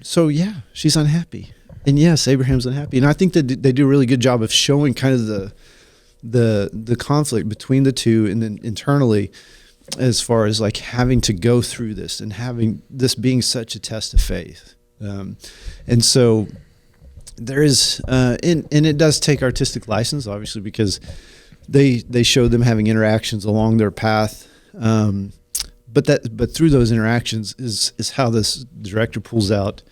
So yeah, she's unhappy. And yes, Abraham's unhappy. And I think that they do a really good job of showing kind of the conflict between the two, and then internally, as far as like having to go through this and having this being such a test of faith. And so there is, and it does take artistic license, obviously, because they show them having interactions along their path. But through those interactions is how this director pulls out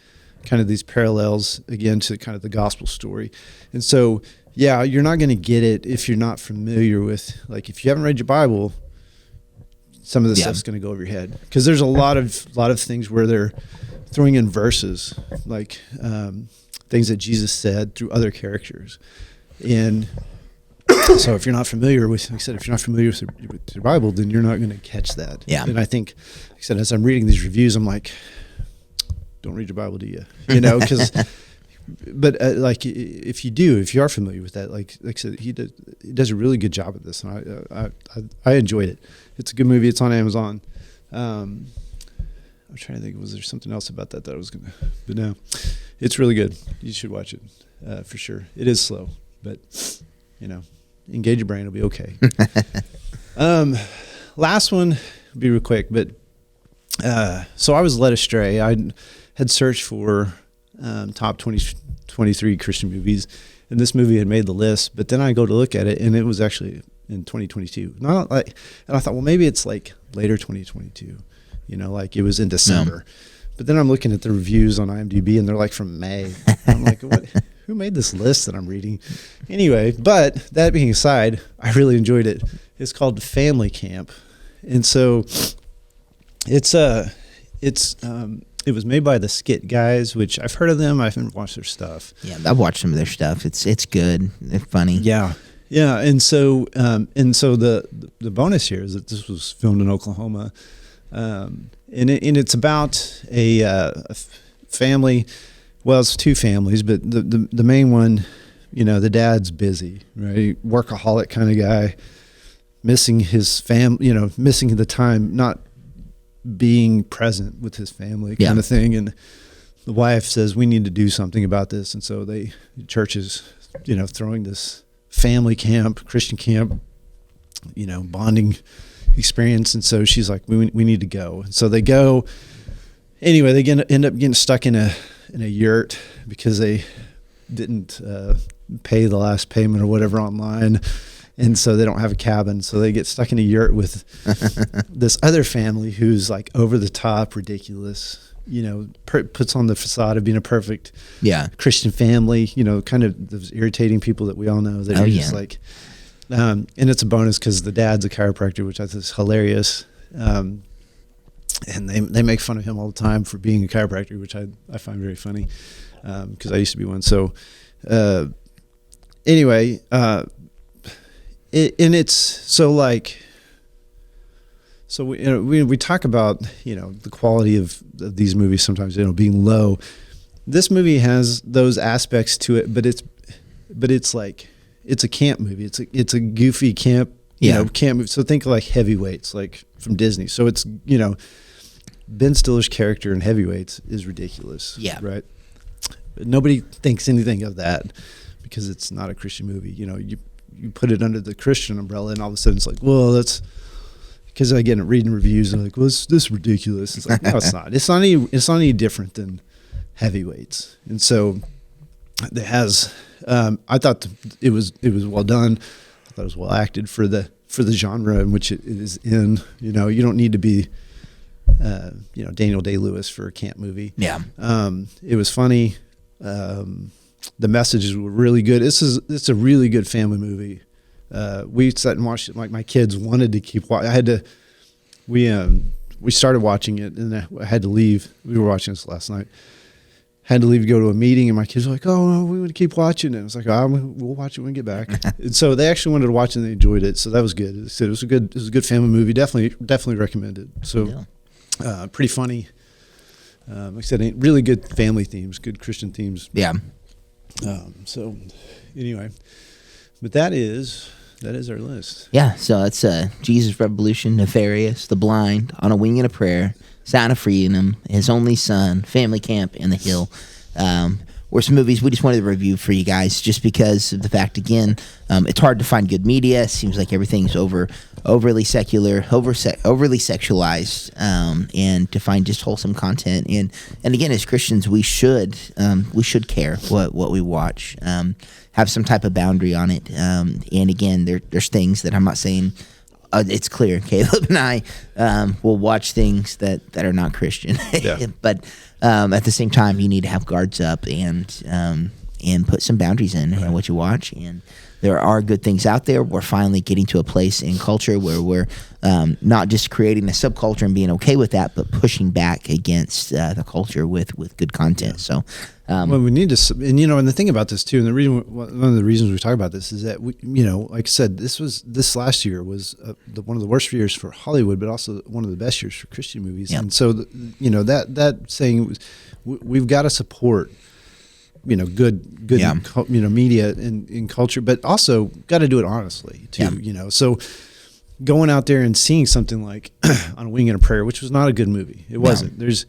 kind of these parallels again to kind of the gospel story. And so, yeah, you're not going to get it if you're not familiar with, like, if you haven't read your Bible, some of the stuff's going to go over your head, because there's a lot of things where they're throwing in verses, like things that Jesus said through other characters. And so if you're not familiar with, like I said, if you're not familiar with your Bible, then you're not going to catch that. Yeah. And I think, like I said, as I'm reading these reviews, I'm like, don't read your Bible, do you? You know, because, but like if you are familiar with that, like I said, he does a really good job at this, and I enjoyed it. It's a good movie. It's on Amazon. I'm trying to think, was there something else about that I was gonna? But no, it's really good. You should watch it for sure. It is slow, but you know, engage your brain, it'll be okay. Last one will be real quick, but so I was led astray. I had searched for top 23 Christian movies, and this movie had made the list, but then I go to look at it, and it was actually in 2022. Not like, and I thought, well, maybe it's like later 2022, you know, like it was in December. No. But then I'm looking at the reviews on IMDb, and they're like from May. I'm like, what? Who made this list that I'm reading? Anyway, but that being aside, I really enjoyed it. It's called Family Camp, and so it was made by the Skit Guys, which I've heard of them. I haven't watched their stuff. Yeah, I've watched some of their stuff. It's good. It's funny. Yeah. And so the bonus here is that this was filmed in Oklahoma, and it's about a family. Well, it's two families, but the main one, you know, the dad's busy, right? Workaholic kind of guy, missing his family, you know, missing the time, not being present with his family kind of thing. And the wife says, we need to do something about this. And so the church is, you know, throwing this family camp, Christian camp, you know, bonding experience. And so she's like, we need to go. And so they go. Anyway, they end up getting stuck in a yurt because they didn't pay the last payment or whatever online. And so they don't have a cabin. So they get stuck in a yurt with this other family who's like over the top, ridiculous, you know, puts on the facade of being a perfect Christian family, you know, kind of those irritating people that we all know that are just like, and it's a bonus because the dad's a chiropractor, which I think is hilarious. And they make fun of him all the time for being a chiropractor, which I find very funny because I used to be one. So anyway, so we talk about, you know, the quality of these movies sometimes, you know, being low. This movie has those aspects to it, but it's like it's a camp movie. It's a goofy camp, you know, camp movie. So think of like Heavyweights, like from Disney. So it's, you know, Ben Stiller's character in Heavyweights is ridiculous. Yeah. Right. But nobody thinks anything of that because it's not a Christian movie. You know, you put it under the Christian umbrella, and all of a sudden it's like, well, that's because I get reading reviews and like, well, this is ridiculous. It's like, no, it's not. It's not any different than Heavyweights. And so it has. I thought it was well done. I thought it was well acted for for the genre in which it is in. You know, you don't need to be, Daniel Day-Lewis for a camp movie. Yeah. It was funny. The messages were really good. It's a really good family movie. We sat and watched it. Like my kids wanted to keep watching. We started watching it, and I had to leave. We were watching this last night. Had to leave to go to a meeting, and my kids were like, "Oh, no, we want to keep watching." And I was like, "We'll watch it when we get back." And so they actually wanted to watch it, and they enjoyed it. So that was good. It was a good family movie. Definitely recommend it. So pretty funny. Like I said, really good family themes, good Christian themes. Yeah. So anyway, but that is our list. Yeah, so it's Jesus Revolution, Nefarious, The Blind, On a Wing and a Prayer, Sound of Freedom, His Only Son, Family Camp, and The Hill. Were some movies we just wanted to review for you guys, just because of the fact, again, it's hard to find good media. It seems like everything's overly secular, overly sexualized, and to find just wholesome content. And again, as Christians, we should care what we watch, have some type of boundary on it. And again, there's things that I'm not saying. It's clear Caleb and I will watch things that are not Christian, but at the same time, you need to have guards up and put some boundaries in what you watch. And there are good things out there. We're finally getting to a place in culture where we're not just creating a subculture and being okay with that, but pushing back against the culture with good content. So. Well, we need to, and the thing about this too, and one of the reasons we talk about this is that like I said, this last year was one of the worst years for Hollywood, but also one of the best years for Christian movies. Yep. And so, that saying was, we've got to support, good, media in culture, but also got to do it honestly too. Yeah. So going out there and seeing something like On a Wing and a Prayer, which was not a good movie. It wasn't. There's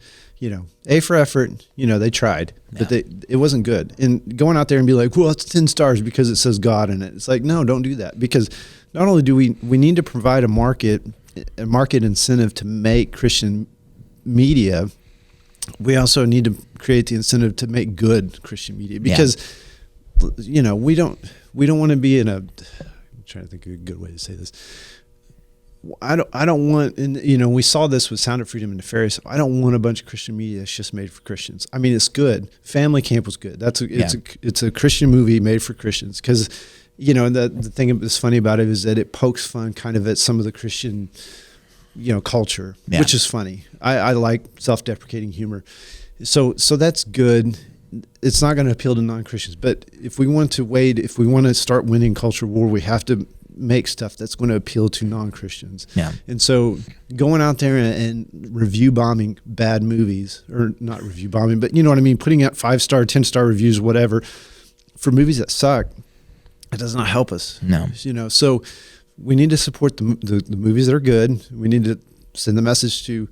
A for effort, they tried, but it wasn't good. And going out there and be like, well, it's 10 stars because it says God in it. It's like, no, don't do that. Because not only do we need to provide a market incentive to make Christian media, we also need to create the incentive to make good Christian media. Because, we don't want to be I'm trying to think of a good way to say this. I don't want, and we saw this with Sound of Freedom and Nefarious. I don't want a bunch of Christian media that's just made for Christians. I mean, it's good. Family Camp was good. It's a Christian movie made for Christians because, the thing that's funny about it is that it pokes fun kind of at some of the Christian, culture, which is funny. I like self-deprecating humor, so that's good. It's not going to appeal to non-Christians, but if we want to start winning culture war, we have to make stuff that's going to appeal to non-Christians. Yeah. And so going out there and review bombing bad movies, or not review bombing, but you know what I mean, putting out 5-star, 10-star reviews, whatever, for movies that suck, it does not help us. No. So we need to support the movies that are good. We need to send the message to,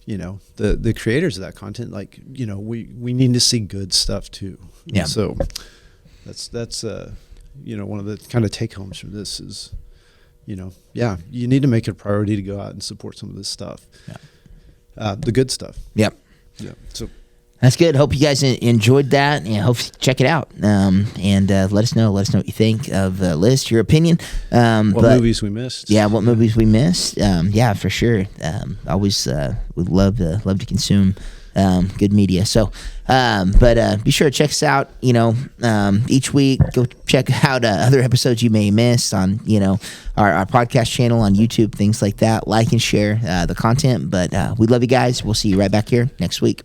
the creators of that content. Like, we need to see good stuff too. Yeah. And so that's one of the kind of take homes from this is, you need to make it a priority to go out and support some of this stuff. Yeah. The good stuff. Yep. Yeah. So that's good. Hope you guys enjoyed that, and hope you check it out. And let us know what you think of the list, your opinion. What movies we missed? Yeah, what movies we missed? Yeah, for sure. Always would love to consume good media. So, but be sure to check us out. Each week, go check out other episodes you may miss on our podcast channel on YouTube, things like that. Like and share the content. But we love you guys. We'll see you right back here next week.